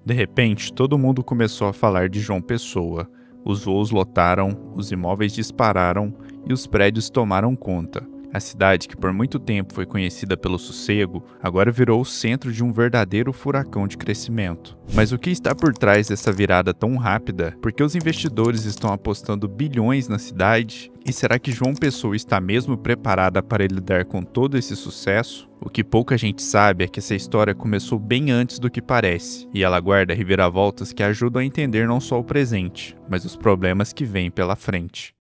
De repente, todo mundo começou a falar de João Pessoa. Os voos lotaram, os imóveis dispararam e os prédios tomaram conta. A cidade, que por muito tempo foi conhecida pelo sossego, agora virou o centro de um verdadeiro furacão de crescimento. Mas o que está por trás dessa virada tão rápida? Por que os investidores estão apostando bilhões na cidade? E será que João Pessoa está mesmo preparada para lidar com todo esse sucesso? O que pouca gente sabe é que essa história começou bem antes do que parece, e ela guarda reviravoltas que ajudam a entender não só o presente, mas os problemas que vêm pela frente.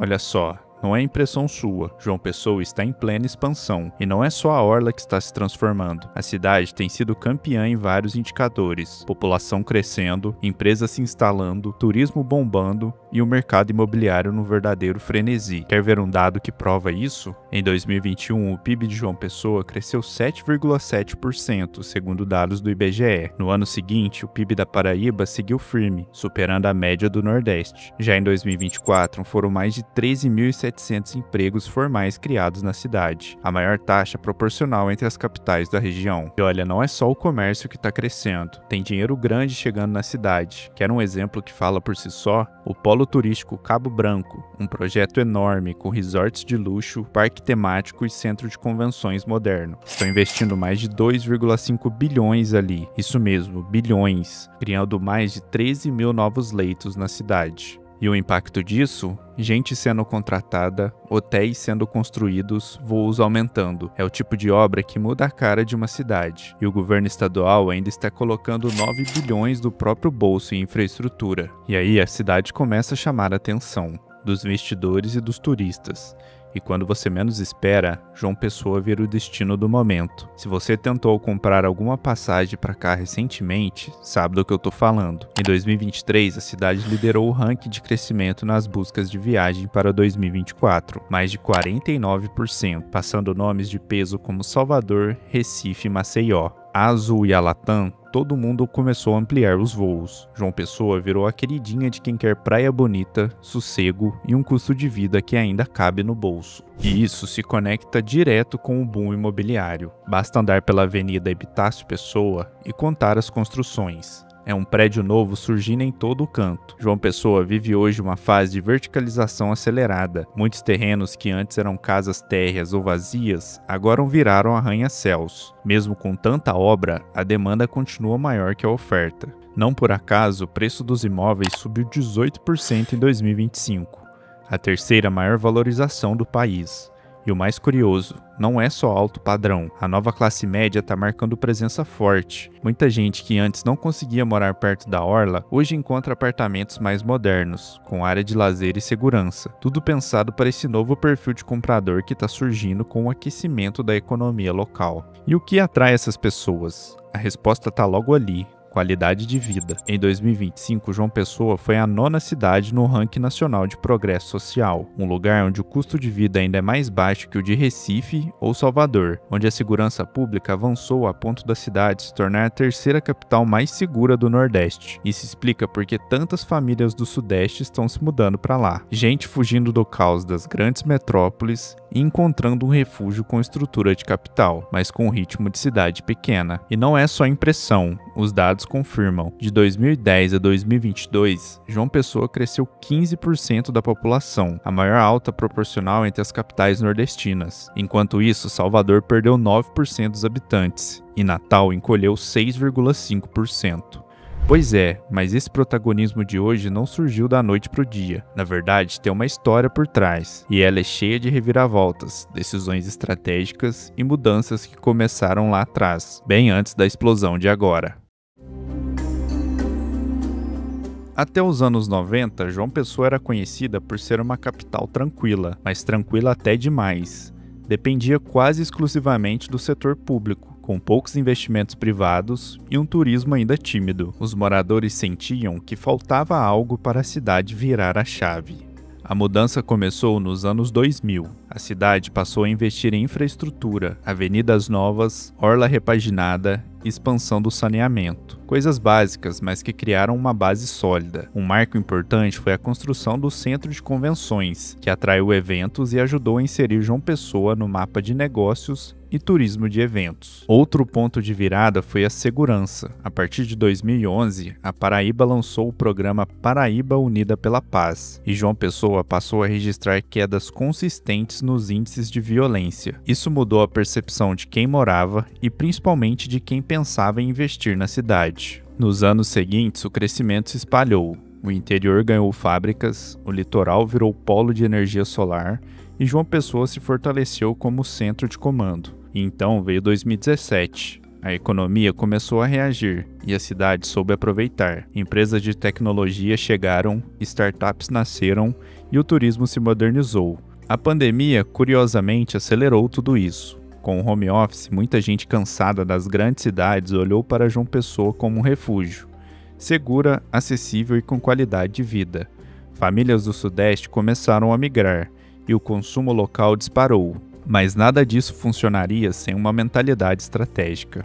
Olha só, não é impressão sua, João Pessoa está em plena expansão, e não é só a orla que está se transformando. A cidade tem sido campeã em vários indicadores: população crescendo, empresas se instalando, turismo bombando e o mercado imobiliário no verdadeiro frenesi. Quer ver um dado que prova isso? Em 2021, o PIB de João Pessoa cresceu 7,7%, segundo dados do IBGE. No ano seguinte, o PIB da Paraíba seguiu firme, superando a média do Nordeste. Já em 2024, foram mais de 13.700 empregos formais criados na cidade, a maior taxa proporcional entre as capitais da região. E olha, não é só o comércio que está crescendo, tem dinheiro grande chegando na cidade. Quer um exemplo que fala por si só? O Polo Turístico Cabo Branco, um projeto enorme com resorts de luxo, parque temático e centro de convenções moderno. Estão investindo mais de 2,5 bilhões ali, isso mesmo, bilhões, criando mais de 13 mil novos leitos na cidade. E o impacto disso? Gente sendo contratada, hotéis sendo construídos, voos aumentando. É o tipo de obra que muda a cara de uma cidade. E o governo estadual ainda está colocando 9 bilhões do próprio bolso em infraestrutura. E aí a cidade começa a chamar a atenção dos investidores e dos turistas. E quando você menos espera, João Pessoa vira o destino do momento. Se você tentou comprar alguma passagem para cá recentemente, sabe do que eu tô falando. Em 2023, a cidade liderou o ranking de crescimento nas buscas de viagem para 2024, mais de 49%, passando nomes de peso como Salvador, Recife e Maceió. A Azul e a Latam, todo mundo começou a ampliar os voos. João Pessoa virou a queridinha de quem quer praia bonita, sossego e um custo de vida que ainda cabe no bolso. E isso se conecta direto com o boom imobiliário. Basta andar pela Avenida Epitácio Pessoa e contar as construções. É um prédio novo surgindo em todo o canto. João Pessoa vive hoje uma fase de verticalização acelerada. Muitos terrenos que antes eram casas térreas ou vazias, agora viraram arranha-céus. Mesmo com tanta obra, a demanda continua maior que a oferta. Não por acaso, o preço dos imóveis subiu 18% em 2025, a terceira maior valorização do país. E o mais curioso, não é só alto padrão, a nova classe média está marcando presença forte. Muita gente que antes não conseguia morar perto da orla, hoje encontra apartamentos mais modernos, com área de lazer e segurança. Tudo pensado para esse novo perfil de comprador que está surgindo com o aquecimento da economia local. E o que atrai essas pessoas? A resposta está logo ali: qualidade de vida. Em 2025, João Pessoa foi a 9ª cidade no ranking nacional de progresso social, um lugar onde o custo de vida ainda é mais baixo que o de Recife ou Salvador, onde a segurança pública avançou a ponto da cidade se tornar a 3ª capital mais segura do Nordeste. Isso explica por que tantas famílias do Sudeste estão se mudando para lá. Gente fugindo do caos das grandes metrópoles e encontrando um refúgio com estrutura de capital, mas com ritmo de cidade pequena. E não é só impressão, os dados confirmam. De 2010 a 2022, João Pessoa cresceu 15% da população, a maior alta proporcional entre as capitais nordestinas. Enquanto isso, Salvador perdeu 9% dos habitantes e Natal encolheu 6,5%. Pois é, mas esse protagonismo de hoje não surgiu da noite pro dia. Na verdade, tem uma história por trás, e ela é cheia de reviravoltas, decisões estratégicas e mudanças que começaram lá atrás, bem antes da explosão de agora. Até os anos 90, João Pessoa era conhecida por ser uma capital tranquila, mas tranquila até demais. Dependia quase exclusivamente do setor público, com poucos investimentos privados e um turismo ainda tímido. Os moradores sentiam que faltava algo para a cidade virar a chave. A mudança começou nos anos 2000, A cidade passou a investir em infraestrutura, avenidas novas, orla repaginada e expansão do saneamento. Coisas básicas, mas que criaram uma base sólida. Um marco importante foi a construção do Centro de Convenções, que atraiu eventos e ajudou a inserir João Pessoa no mapa de negócios e turismo de eventos. Outro ponto de virada foi a segurança. A partir de 2011, a Paraíba lançou o programa Paraíba Unida pela Paz, e João Pessoa passou a registrar quedas consistentes nos índices de violência. Isso mudou a percepção de quem morava e principalmente de quem pensava em investir na cidade. Nos anos seguintes, o crescimento se espalhou. O interior ganhou fábricas, o litoral virou polo de energia solar e João Pessoa se fortaleceu como centro de comando. E então veio 2017. A economia começou a reagir e a cidade soube aproveitar. Empresas de tecnologia chegaram, startups nasceram e o turismo se modernizou. A pandemia, curiosamente, acelerou tudo isso. Com o home office, muita gente cansada das grandes cidades olhou para João Pessoa como um refúgio, segura, acessível e com qualidade de vida. Famílias do Sudeste começaram a migrar e o consumo local disparou. Mas nada disso funcionaria sem uma mentalidade estratégica.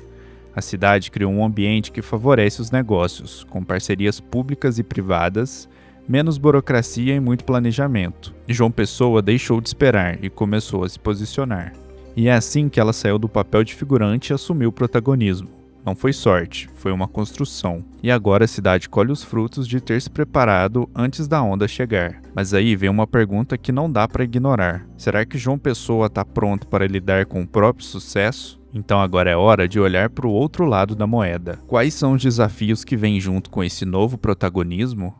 A cidade criou um ambiente que favorece os negócios, com parcerias públicas e privadas, menos burocracia e muito planejamento. E João Pessoa deixou de esperar e começou a se posicionar. E é assim que ela saiu do papel de figurante e assumiu o protagonismo. Não foi sorte, foi uma construção. E agora a cidade colhe os frutos de ter se preparado antes da onda chegar. Mas aí vem uma pergunta que não dá para ignorar. Será que João Pessoa está pronto para lidar com o próprio sucesso? Então agora é hora de olhar para o outro lado da moeda. Quais são os desafios que vêm junto com esse novo protagonismo?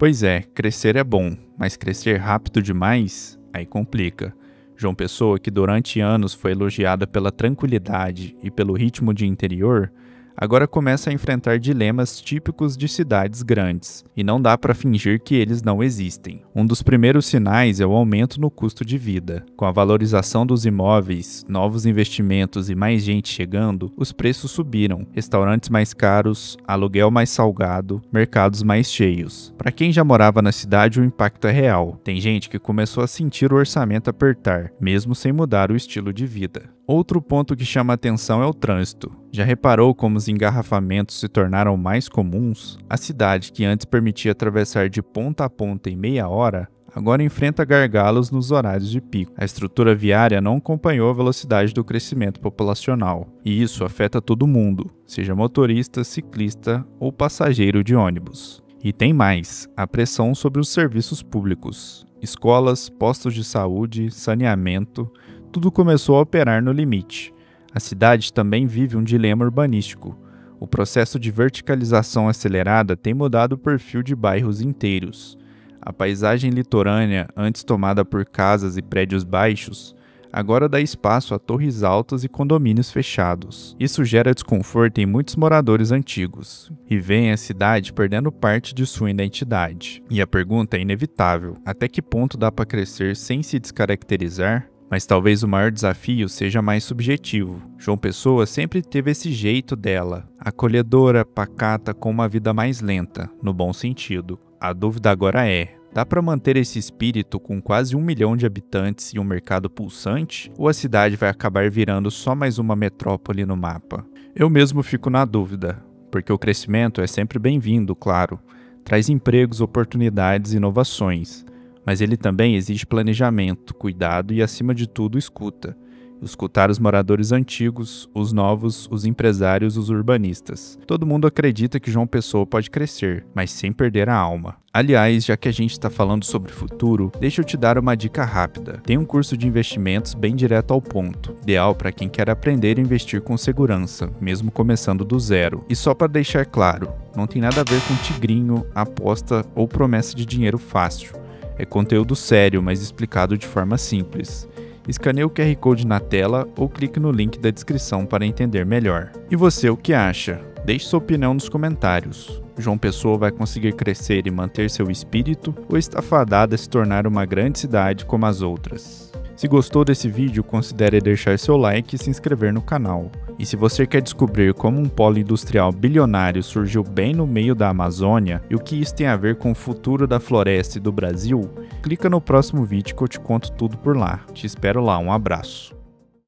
Pois é, crescer é bom, mas crescer rápido demais, aí complica. João Pessoa, que durante anos foi elogiada pela tranquilidade e pelo ritmo de interior, agora começa a enfrentar dilemas típicos de cidades grandes, e não dá para fingir que eles não existem. Um dos primeiros sinais é o aumento no custo de vida. Com a valorização dos imóveis, novos investimentos e mais gente chegando, os preços subiram. Restaurantes mais caros, aluguel mais salgado, mercados mais cheios. Para quem já morava na cidade, o impacto é real. Tem gente que começou a sentir o orçamento apertar, mesmo sem mudar o estilo de vida. Outro ponto que chama atenção é o trânsito. Já reparou como os engarrafamentos se tornaram mais comuns? A cidade, que antes permitia atravessar de ponta a ponta em meia hora, agora enfrenta gargalos nos horários de pico. A estrutura viária não acompanhou a velocidade do crescimento populacional. E isso afeta todo mundo, seja motorista, ciclista ou passageiro de ônibus. E tem mais, a pressão sobre os serviços públicos. Escolas, postos de saúde, saneamento, tudo começou a operar no limite. A cidade também vive um dilema urbanístico. O processo de verticalização acelerada tem mudado o perfil de bairros inteiros. A paisagem litorânea, antes tomada por casas e prédios baixos, agora dá espaço a torres altas e condomínios fechados. Isso gera desconforto em muitos moradores antigos, e vem a cidade perdendo parte de sua identidade. E a pergunta é inevitável: até que ponto dá para crescer sem se descaracterizar? Mas talvez o maior desafio seja mais subjetivo. João Pessoa sempre teve esse jeito dela, acolhedora, pacata, com uma vida mais lenta, no bom sentido. A dúvida agora é: dá para manter esse espírito com quase 1 milhão de habitantes e um mercado pulsante? Ou a cidade vai acabar virando só mais uma metrópole no mapa? Eu mesmo fico na dúvida, porque o crescimento é sempre bem-vindo, claro. Traz empregos, oportunidades e inovações. Mas ele também exige planejamento, cuidado e, acima de tudo, escuta. Escutar os moradores antigos, os novos, os empresários, os urbanistas. Todo mundo acredita que João Pessoa pode crescer, mas sem perder a alma. Aliás, já que a gente está falando sobre futuro, deixa eu te dar uma dica rápida. Tem um curso de investimentos bem direto ao ponto, ideal para quem quer aprender a investir com segurança, mesmo começando do zero. E só para deixar claro, não tem nada a ver com tigrinho, aposta ou promessa de dinheiro fácil. É conteúdo sério, mas explicado de forma simples. Escaneie o QR Code na tela ou clique no link da descrição para entender melhor. E você, o que acha? Deixe sua opinião nos comentários. João Pessoa vai conseguir crescer e manter seu espírito ou está fadada a se tornar uma grande cidade como as outras? Se gostou desse vídeo, considere deixar seu like e se inscrever no canal. E se você quer descobrir como um polo industrial bilionário surgiu bem no meio da Amazônia e o que isso tem a ver com o futuro da floresta e do Brasil, clica no próximo vídeo que eu te conto tudo por lá. Te espero lá, um abraço.